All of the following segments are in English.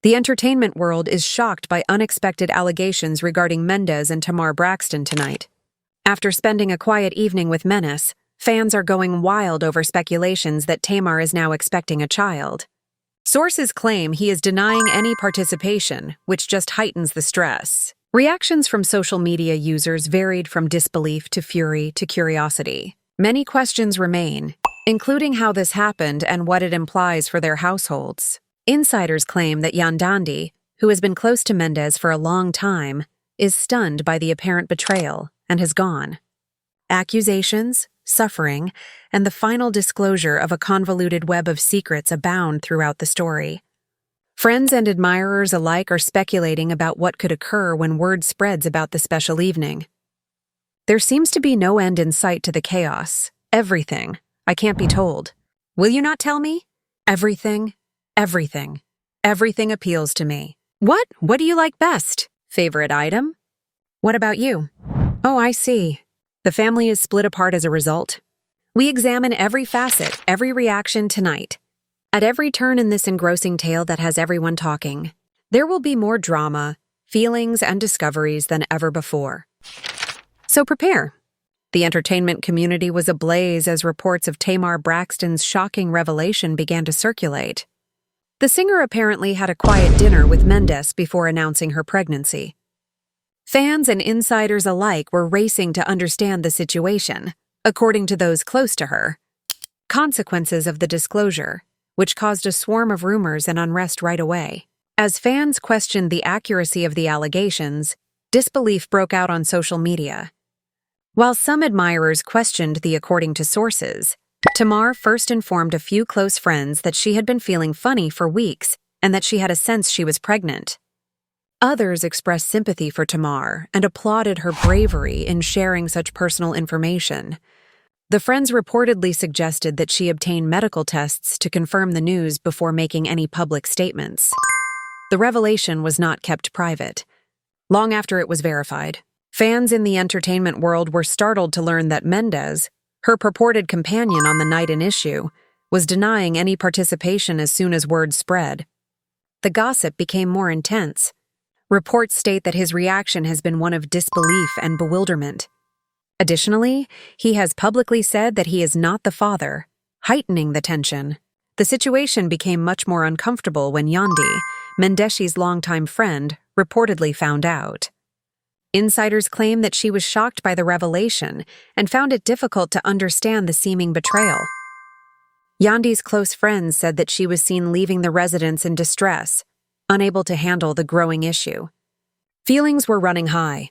The entertainment world is shocked by unexpected allegations regarding Mendeecees and Tamar Braxton tonight. After spending a quiet evening with Mendeecees, fans are going wild over speculations that Tamar is now expecting a child. Sources claim he is denying any participation, which just heightens the stress. Reactions from social media users varied from disbelief to fury to curiosity. Many questions remain, including how this happened and what it implies for their households. Insiders claim that Yandy, who has been close to Mendeecees for a long time, is stunned by the apparent betrayal and has gone. Accusations, suffering, and the final disclosure of a convoluted web of secrets abound throughout the story. Friends and admirers alike are speculating about what could occur when word spreads about the special evening. There seems to be no end in sight to the chaos. Everything. I can't be told. Will you not tell me? Everything. Everything. Everything appeals to me. What? What do you like best? Favorite item? What about you? Oh, I see. The family is split apart as a result. We examine every facet, every reaction tonight. At every turn in this engrossing tale that has everyone talking, there will be more drama, feelings, and discoveries than ever before. So prepare. The entertainment community was ablaze as reports of Tamar Braxton's shocking revelation began to circulate. The singer apparently had a quiet dinner with Mendeecees before announcing her pregnancy. Fans and insiders alike were racing to understand the situation, according to those close to her. Consequences of the disclosure, which caused a swarm of rumors and unrest right away. As fans questioned the accuracy of the allegations, disbelief broke out on social media. While some admirers questioned the according to sources, Tamar first informed a few close friends that she had been feeling funny for weeks and that she had a sense she was pregnant. Others expressed sympathy for Tamar and applauded her bravery in sharing such personal information. The friends reportedly suggested that she obtain medical tests to confirm the news before making any public statements. The revelation was not kept private. Long after it was verified, fans in the entertainment world were startled to learn that Mendeecees, her purported companion on the night in issue, was denying any participation as soon as word spread. The gossip became more intense. Reports state that his reaction has been one of disbelief and bewilderment. Additionally, he has publicly said that he is not the father, heightening the tension. The situation became much more uncomfortable when Yandy, Mendeecees' longtime friend, reportedly found out. Insiders claim that she was shocked by the revelation and found it difficult to understand the seeming betrayal. Yandy's close friends said that she was seen leaving the residence in distress, unable to handle the growing issue. Feelings were running high.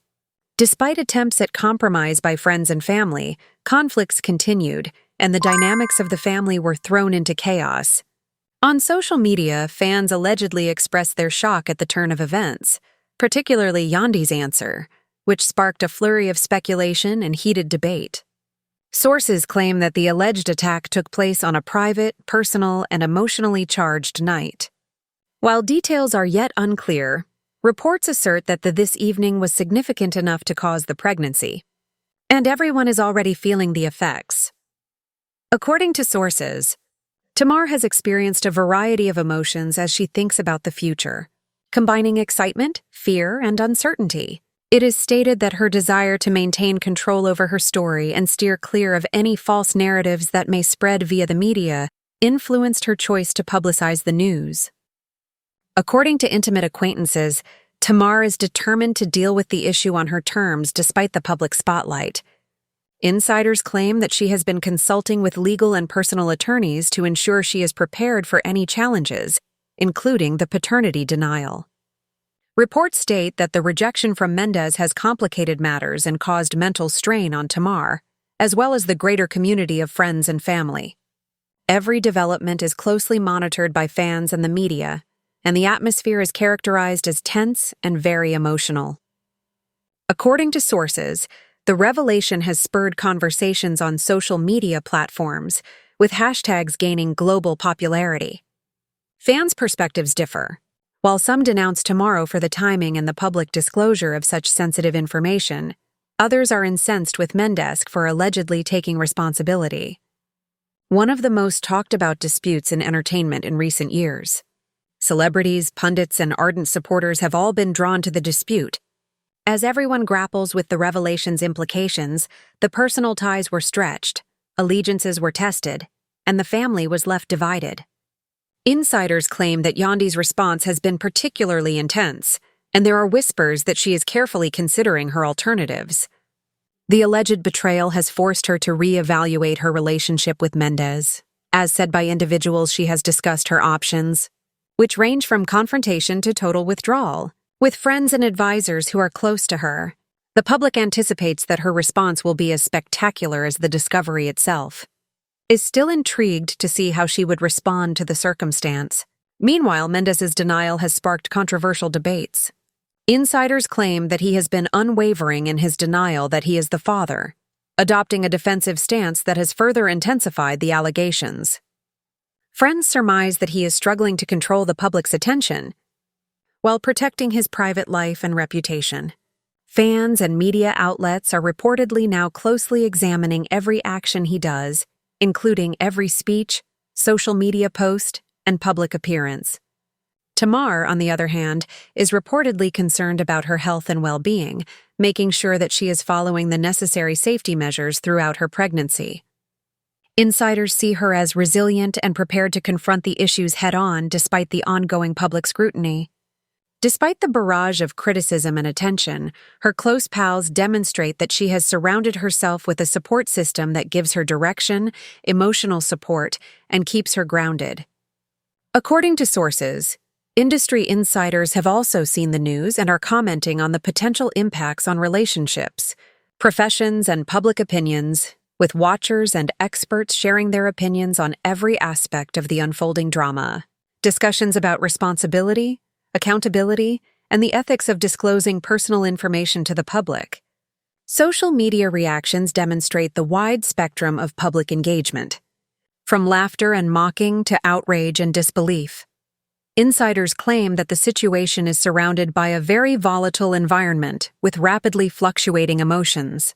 Despite attempts at compromise by friends and family, conflicts continued, and the dynamics of the family were thrown into chaos. On social media, fans allegedly expressed their shock at the turn of events, particularly Yandy's answer, which sparked a flurry of speculation and heated debate. Sources claim that the alleged attack took place on a private, personal, and emotionally charged night. While details are yet unclear, reports assert that this evening was significant enough to cause the pregnancy, and everyone is already feeling the effects. According to sources, Tamar has experienced a variety of emotions as she thinks about the future, combining excitement, fear, and uncertainty. It is stated that her desire to maintain control over her story and steer clear of any false narratives that may spread via the media influenced her choice to publicize the news. According to intimate acquaintances, Tamar is determined to deal with the issue on her terms despite the public spotlight. Insiders claim that she has been consulting with legal and personal attorneys to ensure she is prepared for any challenges, including the paternity denial. Reports state that the rejection from Mendeecees has complicated matters and caused mental strain on Tamar, as well as the greater community of friends and family. Every development is closely monitored by fans and the media, and the atmosphere is characterized as tense and very emotional. According to sources, the revelation has spurred conversations on social media platforms, with hashtags gaining global popularity. Fans' perspectives differ. While some denounce Tamar for the timing and the public disclosure of such sensitive information, others are incensed with Mendeecees for allegedly taking responsibility. One of the most talked about disputes in entertainment in recent years. Celebrities, pundits, and ardent supporters have all been drawn to the dispute. As everyone grapples with the revelation's implications, the personal ties were stretched, allegiances were tested, and the family was left divided. Insiders claim that Yandy's response has been particularly intense, and there are whispers that she is carefully considering her alternatives. The alleged betrayal has forced her to re-evaluate her relationship with Mendeecees. As said by individuals, she has discussed her options, which range from confrontation to total withdrawal, with friends and advisors who are close to her. The public anticipates that her response will be as spectacular as the discovery itself. Is still intrigued to see how she would respond to the circumstance. Meanwhile, Mendeecees' denial has sparked controversial debates. Insiders claim that he has been unwavering in his denial that he is the father, adopting a defensive stance that has further intensified the allegations. Friends surmise that he is struggling to control the public's attention while protecting his private life and reputation. Fans and media outlets are reportedly now closely examining every action he does, including every speech, social media post, and public appearance. Tamar, on the other hand, is reportedly concerned about her health and well-being, making sure that she is following the necessary safety measures throughout her pregnancy. Insiders see her as resilient and prepared to confront the issues head-on despite the ongoing public scrutiny. Despite the barrage of criticism and attention, her close pals demonstrate that she has surrounded herself with a support system that gives her direction, emotional support, and keeps her grounded. According to sources, industry insiders have also seen the news and are commenting on the potential impacts on relationships, professions, and public opinions, with watchers and experts sharing their opinions on every aspect of the unfolding drama. Discussions about responsibility, accountability, and the ethics of disclosing personal information to the public. Social media reactions demonstrate the wide spectrum of public engagement, from laughter and mocking to outrage and disbelief. Insiders claim that the situation is surrounded by a very volatile environment with rapidly fluctuating emotions.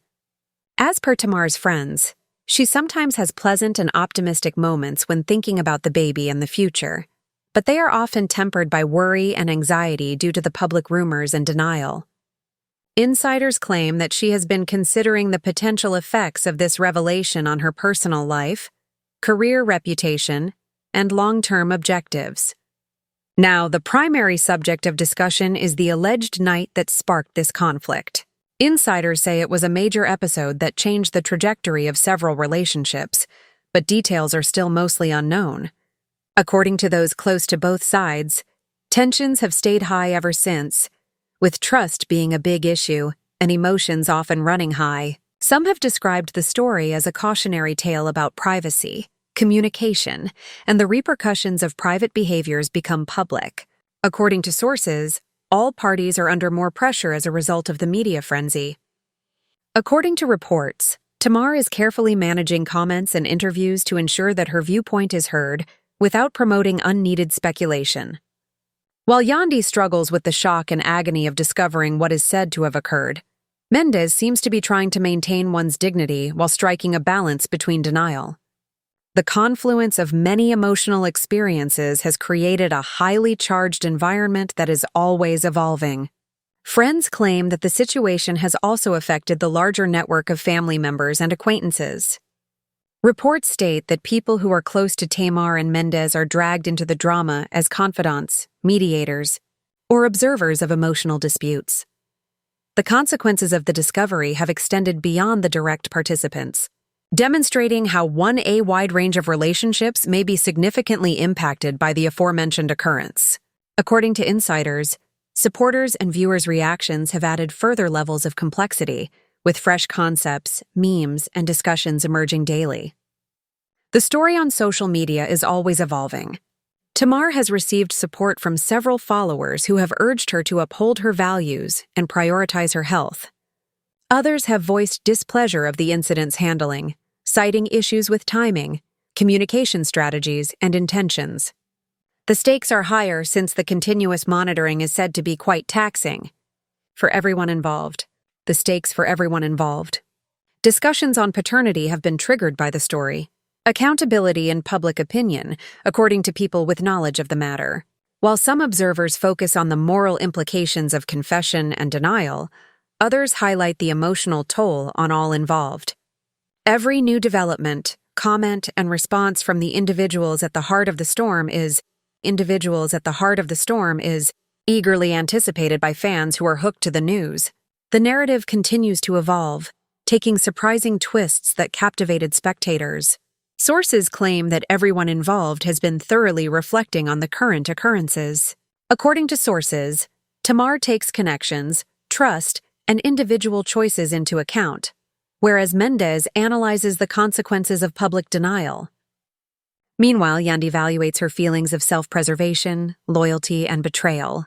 As per Tamar's friends, she sometimes has pleasant and optimistic moments when thinking about the baby and the future, but they are often tempered by worry and anxiety due to the public rumors and denial. Insiders claim that she has been considering the potential effects of this revelation on her personal life, career reputation, and long-term objectives. Now, the primary subject of discussion is the alleged night that sparked this conflict. Insiders say it was a major episode that changed the trajectory of several relationships, but details are still mostly unknown. According to those close to both sides, tensions have stayed high ever since, with trust being a big issue and emotions often running high. Some have described the story as a cautionary tale about privacy, communication, and the repercussions of private behaviors become public. According to sources, all parties are under more pressure as a result of the media frenzy. According to reports, Tamar is carefully managing comments and interviews to ensure that her viewpoint is heard, without promoting unneeded speculation. While Yandy struggles with the shock and agony of discovering what is said to have occurred, Mendeecees seems to be trying to maintain one's dignity while striking a balance between denial. The confluence of many emotional experiences has created a highly charged environment that is always evolving. Friends claim that the situation has also affected the larger network of family members and acquaintances. Reports state that people who are close to Tamar and Mendeecees are dragged into the drama as confidants, mediators, or observers of emotional disputes. The consequences of the discovery have extended beyond the direct participants, demonstrating how a wide range of relationships may be significantly impacted by the aforementioned occurrence. According to insiders, supporters and viewers' reactions have added further levels of complexity, with fresh concepts, memes, and discussions emerging daily. The story on social media is always evolving. Tamar has received support from several followers who have urged her to uphold her values and prioritize her health. Others have voiced displeasure of the incident's handling, citing issues with timing, communication strategies, and intentions. The stakes are higher since the continuous monitoring is said to be quite taxing for everyone involved. The stakes for everyone involved. Discussions on paternity have been triggered by the story. Accountability and public opinion, according to people with knowledge of the matter. While some observers focus on the moral implications of confession and denial, others highlight the emotional toll on all involved. Every new development, comment, and response from the individuals at the heart of the storm is eagerly anticipated by fans who are hooked to the news. The narrative continues to evolve, taking surprising twists that captivated spectators. Sources claim that everyone involved has been thoroughly reflecting on the current occurrences. According to sources, Tamar takes connections, trust, and individual choices into account, whereas Mendeecees analyzes the consequences of public denial. Meanwhile, Yandy evaluates her feelings of self-preservation, loyalty, and betrayal.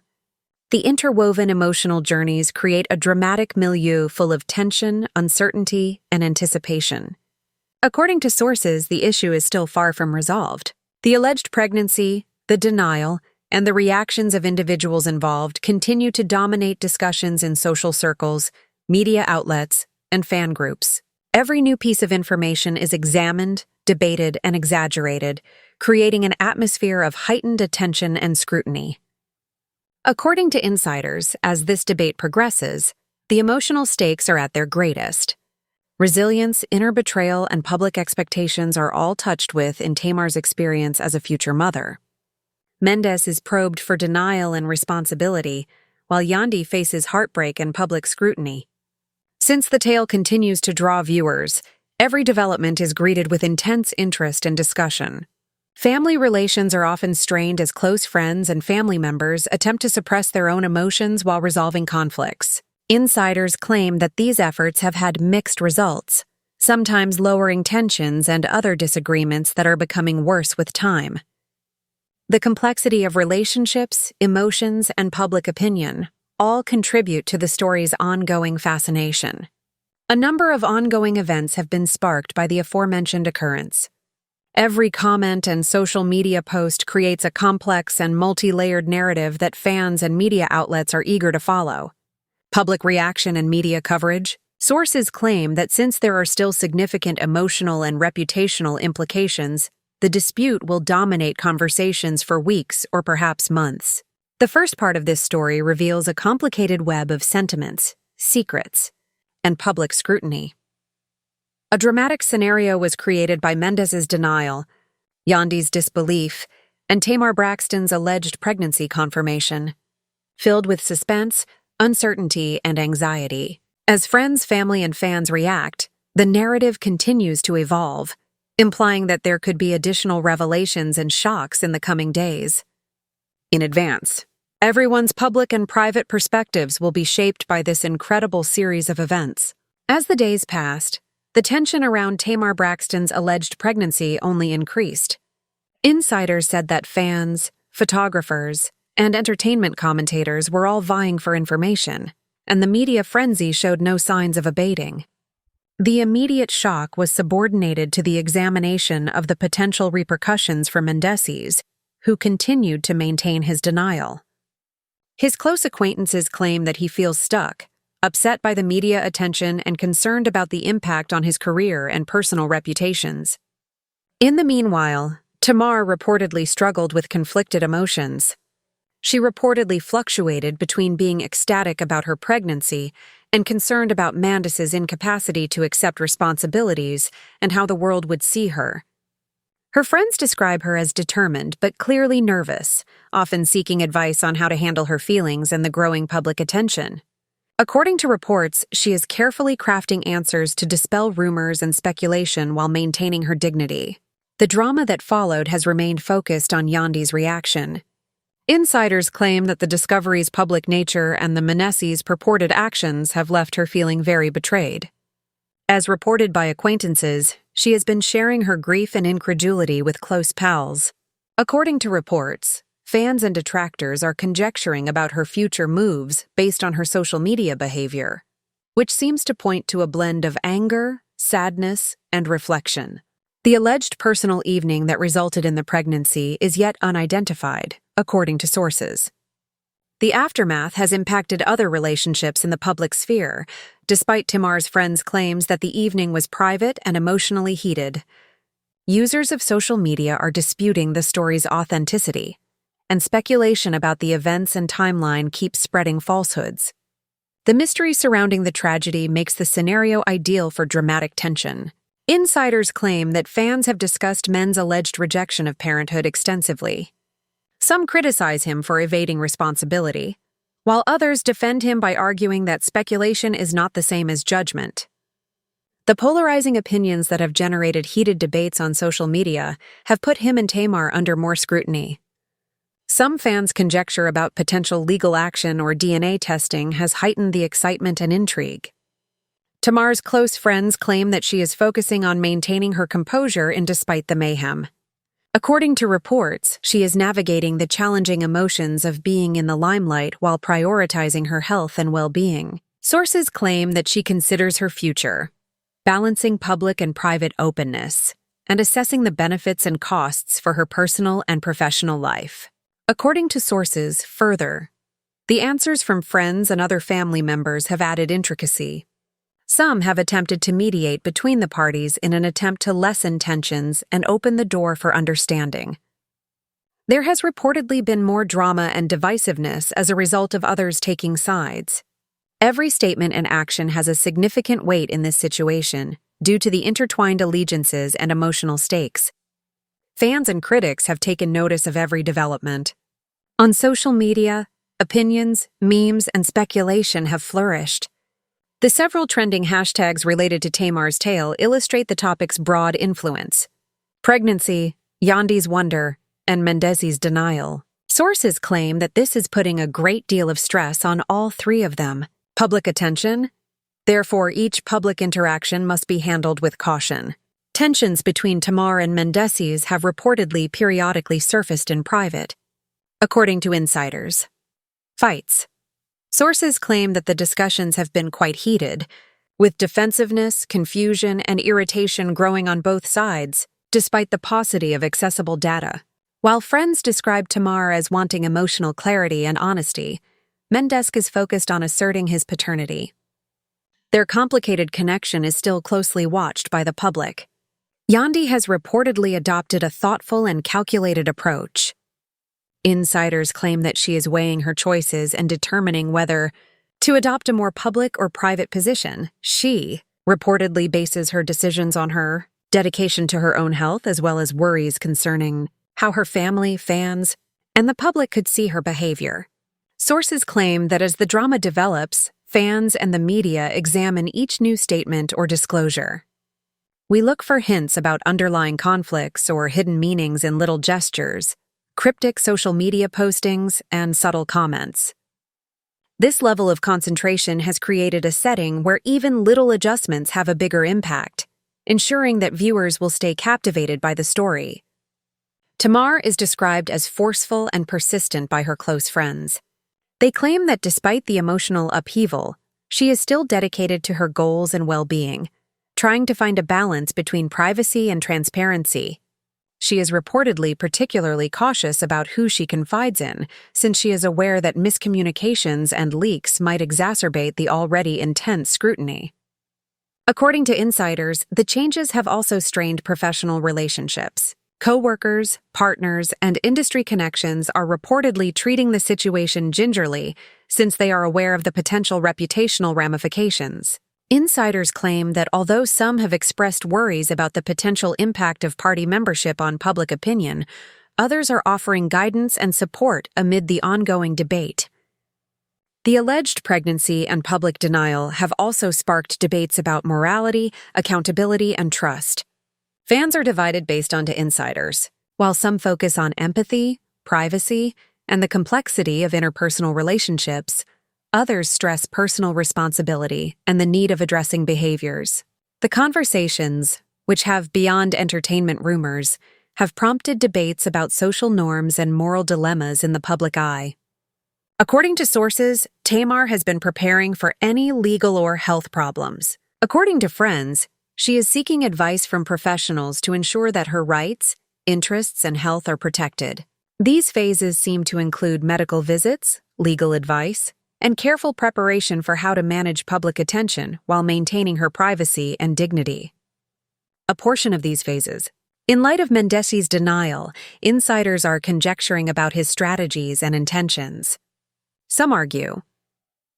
The interwoven emotional journeys create a dramatic milieu full of tension, uncertainty, and anticipation. According to sources, the issue is still far from resolved. The alleged pregnancy, the denial, and the reactions of individuals involved continue to dominate discussions in social circles, media outlets, and fan groups. Every new piece of information is examined, debated, and exaggerated, creating an atmosphere of heightened attention and scrutiny. According to insiders, as this debate progresses, the emotional stakes are at their greatest. Resilience, inner betrayal, and public expectations are all touched with in Tamar's experience as a future mother. Mendeecees is probed for denial and responsibility, while Yandy faces heartbreak and public scrutiny. Since the tale continues to draw viewers, every development is greeted with intense interest and discussion. Family relations are often strained as close friends and family members attempt to suppress their own emotions while resolving conflicts. Insiders claim that these efforts have had mixed results, sometimes lowering tensions and other disagreements that are becoming worse with time. The complexity of relationships, emotions, and public opinion all contribute to the story's ongoing fascination. A number of ongoing events have been sparked by the aforementioned occurrence. Every comment and social media post creates a complex and multi-layered narrative that fans and media outlets are eager to follow. Public reaction and media coverage. Sources claim that since there are still significant emotional and reputational implications, the dispute will dominate conversations for weeks or perhaps months. The first part of this story reveals a complicated web of sentiments, secrets, and public scrutiny. A dramatic scenario was created by Mendeecees' denial, Yandy's disbelief, and Tamar Braxton's alleged pregnancy confirmation, filled with suspense, uncertainty, and anxiety. As friends, family, and fans react, the narrative continues to evolve, implying that there could be additional revelations and shocks in the coming days. In advance, everyone's public and private perspectives will be shaped by this incredible series of events. As the days passed, the tension around Tamar Braxton's alleged pregnancy only increased. Insiders said that fans, photographers, and entertainment commentators were all vying for information, and the media frenzy showed no signs of abating. The immediate shock was subordinated to the examination of the potential repercussions for Mendeecees, who continued to maintain his denial. His close acquaintances claim that he feels stuck, upset by the media attention and concerned about the impact on his career and personal reputations. In the meanwhile, Tamar reportedly struggled with conflicted emotions. She reportedly fluctuated between being ecstatic about her pregnancy and concerned about Mendeecees' incapacity to accept responsibilities and how the world would see her. Her friends describe her as determined but clearly nervous, often seeking advice on how to handle her feelings and the growing public attention. According to reports, she is carefully crafting answers to dispel rumors and speculation while maintaining her dignity. The drama that followed has remained focused on Yandy's reaction. Insiders claim that the discovery's public nature and the Mendeecees' purported actions have left her feeling very betrayed. As reported by acquaintances, she has been sharing her grief and incredulity with close pals. According to reports, fans and detractors are conjecturing about her future moves based on her social media behavior, which seems to point to a blend of anger, sadness, and reflection. The alleged personal evening that resulted in the pregnancy is yet unidentified, according to sources. The aftermath has impacted other relationships in the public sphere, despite Tamar's friends' claims that the evening was private and emotionally heated. Users of social media are disputing the story's authenticity. and speculation about the events and timeline keeps spreading falsehoods. The mystery surrounding the tragedy makes the scenario ideal for dramatic tension. Insiders claim that fans have discussed Men's alleged rejection of parenthood extensively. Some criticize him for evading responsibility, while others defend him by arguing that speculation is not the same as judgment. The polarizing opinions that have generated heated debates on social media have put him and Tamar under more scrutiny. Some fans' conjecture about potential legal action or DNA testing has heightened the excitement and intrigue. Tamar's close friends claim that she is focusing on maintaining her composure despite the mayhem. According to reports, she is navigating the challenging emotions of being in the limelight while prioritizing her health and well-being. Sources claim that she considers her future, balancing public and private openness, and assessing the benefits and costs for her personal and professional life. According to sources, further, the answers from friends and other family members have added intricacy. Some have attempted to mediate between the parties in an attempt to lessen tensions and open the door for understanding. There has reportedly been more drama and divisiveness as a result of others taking sides. Every statement and action has a significant weight in this situation due to the intertwined allegiances and emotional stakes. Fans and critics have taken notice of every development. On social media, opinions, memes, and speculation have flourished. The several trending hashtags related to Tamar's tale illustrate the topic's broad influence: pregnancy, Yandy's wonder, and Mendeecees' denial. Sources claim that this is putting a great deal of stress on all three of them. Public attention. Therefore, each public interaction must be handled with caution. Tensions between Tamar and Mendeecees have reportedly periodically surfaced in private. According to insiders. Fights. Sources claim that the discussions have been quite heated, with defensiveness, confusion, and irritation growing on both sides, despite the paucity of accessible data. While friends describe Tamar as wanting emotional clarity and honesty, Mendeecees is focused on asserting his paternity. Their complicated connection is still closely watched by the public. Yandy has reportedly adopted a thoughtful and calculated approach. Insiders claim that she is weighing her choices and determining whether to adopt a more public or private position. She reportedly bases her decisions on her dedication to her own health as well as worries concerning how her family, fans, and the public could see her behavior. Sources claim that as the drama develops, fans and the media examine each new statement or disclosure. We look for hints about underlying conflicts or hidden meanings in little gestures, cryptic social media postings, and subtle comments. This level of concentration has created a setting where even little adjustments have a bigger impact, ensuring that viewers will stay captivated by the story. Tamar is described as forceful and persistent by her close friends. They claim that despite the emotional upheaval, she is still dedicated to her goals and well-being, trying to find a balance between privacy and transparency. She is reportedly particularly cautious about who she confides in, since she is aware that miscommunications and leaks might exacerbate the already intense scrutiny. According to insiders, the changes have also strained professional relationships. Co-workers, partners, and industry connections are reportedly treating the situation gingerly, since they are aware of the potential reputational ramifications. Insiders claim that although some have expressed worries about the potential impact of party membership on public opinion, others are offering guidance and support amid the ongoing debate. The alleged pregnancy and public denial have also sparked debates about morality, accountability, and trust. Fans are divided based on insiders. While some focus on empathy, privacy, and the complexity of interpersonal relationships, others stress personal responsibility and the need of addressing behaviors. The conversations, which have beyond entertainment rumors, have prompted debates about social norms and moral dilemmas in the public eye. According to sources, Tamar has been preparing for any legal or health problems. According to friends, she is seeking advice from professionals to ensure that her rights, interests, and health are protected. These phases seem to include medical visits, legal advice, and careful preparation for how to manage public attention while maintaining her privacy and dignity. A portion of these phases In light of Mendeecees' denial, insiders are conjecturing about his strategies and intentions. Some argue.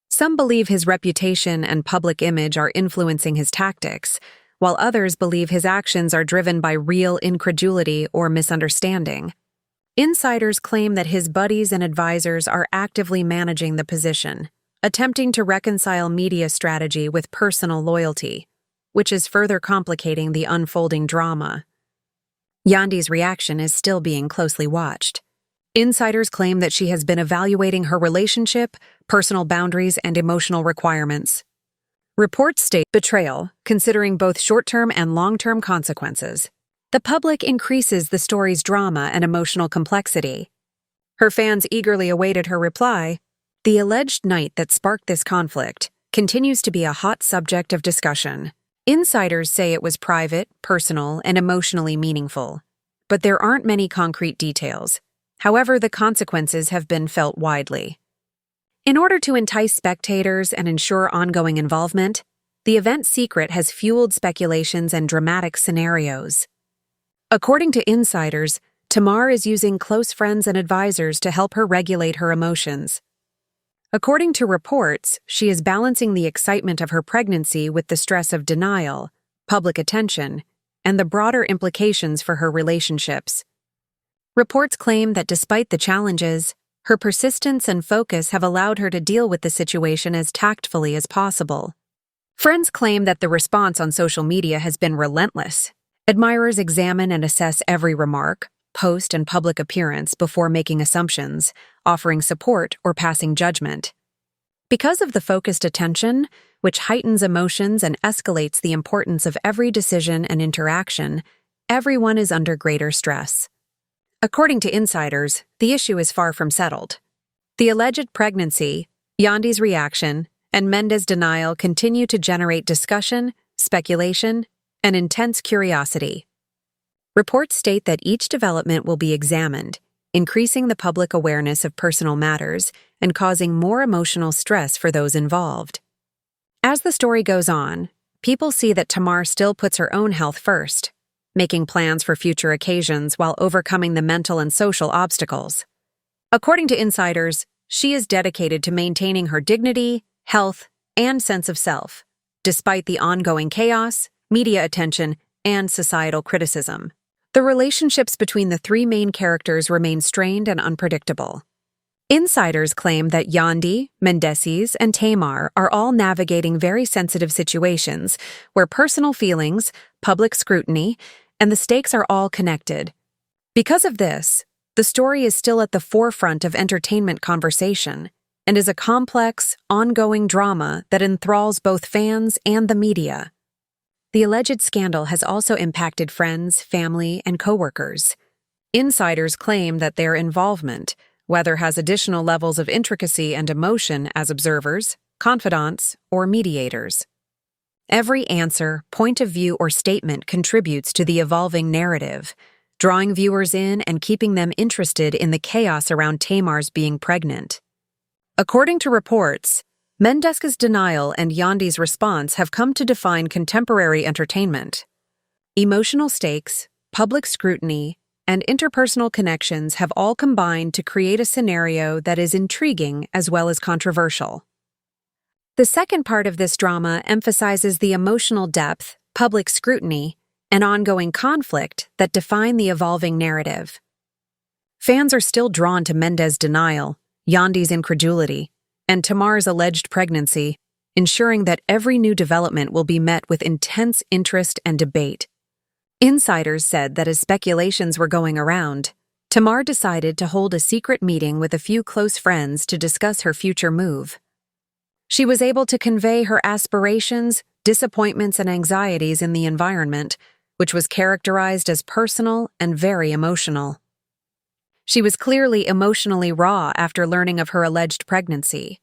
Some believe his reputation and public image are influencing his tactics, while others believe his actions are driven by real incredulity or misunderstanding. Insiders claim that his buddies and advisors are actively managing the position, attempting to reconcile media strategy with personal loyalty, which is further complicating the unfolding drama. Yandy's reaction is still being closely watched. Insiders claim that she has been evaluating her relationship, personal boundaries, and emotional requirements. Reports state betrayal, considering both short-term and long-term consequences. The public increases the story's drama and emotional complexity. Her fans eagerly awaited her reply. The alleged night that sparked this conflict continues to be a hot subject of discussion. Insiders say it was private, personal, and emotionally meaningful, but there aren't many concrete details. However, the consequences have been felt widely. In order to entice spectators and ensure ongoing involvement, the event's secret has fueled speculations and dramatic scenarios. According to insiders, Tamar is using close friends and advisors to help her regulate her emotions. According to reports, she is balancing the excitement of her pregnancy with the stress of denial, public attention, and the broader implications for her relationships. Reports claim that despite the challenges, her persistence and focus have allowed her to deal with the situation as tactfully as possible. Friends claim that the response on social media has been relentless. Admirers examine and assess every remark, post, and public appearance before making assumptions, offering support, or passing judgment. Because of the focused attention, which heightens emotions and escalates the importance of every decision and interaction, everyone is under greater stress. According to insiders, the issue is far from settled. The alleged pregnancy, Yandy's reaction, and Mendeecees' denial continue to generate discussion, speculation, and intense curiosity. Reports state that each development will be examined, increasing the public awareness of personal matters and causing more emotional stress for those involved. As the story goes on, people see that Tamar still puts her own health first, making plans for future occasions while overcoming the mental and social obstacles. According to insiders, she is dedicated to maintaining her dignity, health, and sense of self, despite the ongoing chaos, media attention, and societal criticism. The relationships between the three main characters remain strained and unpredictable. Insiders claim that Yandy, Mendeecees, and Tamar are all navigating very sensitive situations where personal feelings, public scrutiny, and the stakes are all connected. Because of this, the story is still at the forefront of entertainment conversation and is a complex, ongoing drama that enthralls both fans and the media. The alleged scandal has also impacted friends, family, and coworkers. Insiders claim that their involvement, whether has additional levels of intricacy and emotion as observers, confidants, or mediators. Every answer, point of view, or statement contributes to the evolving narrative, drawing viewers in and keeping them interested in the chaos around Tamar's being pregnant. According to reports, Mendeecees' denial and Yandy's response have come to define contemporary entertainment. Emotional stakes, public scrutiny, and interpersonal connections have all combined to create a scenario that is intriguing as well as controversial. The second part of this drama emphasizes the emotional depth, public scrutiny, and ongoing conflict that define the evolving narrative. Fans are still drawn to Mendeecees' denial, Yandy's incredulity, and Tamar's alleged pregnancy, ensuring that every new development will be met with intense interest and debate. Insiders said that as speculations were going around, Tamar decided to hold a secret meeting with a few close friends to discuss her future move. She was able to convey her aspirations, disappointments, and anxieties in the environment, which was characterized as personal and very emotional. She was clearly emotionally raw after learning of her alleged pregnancy.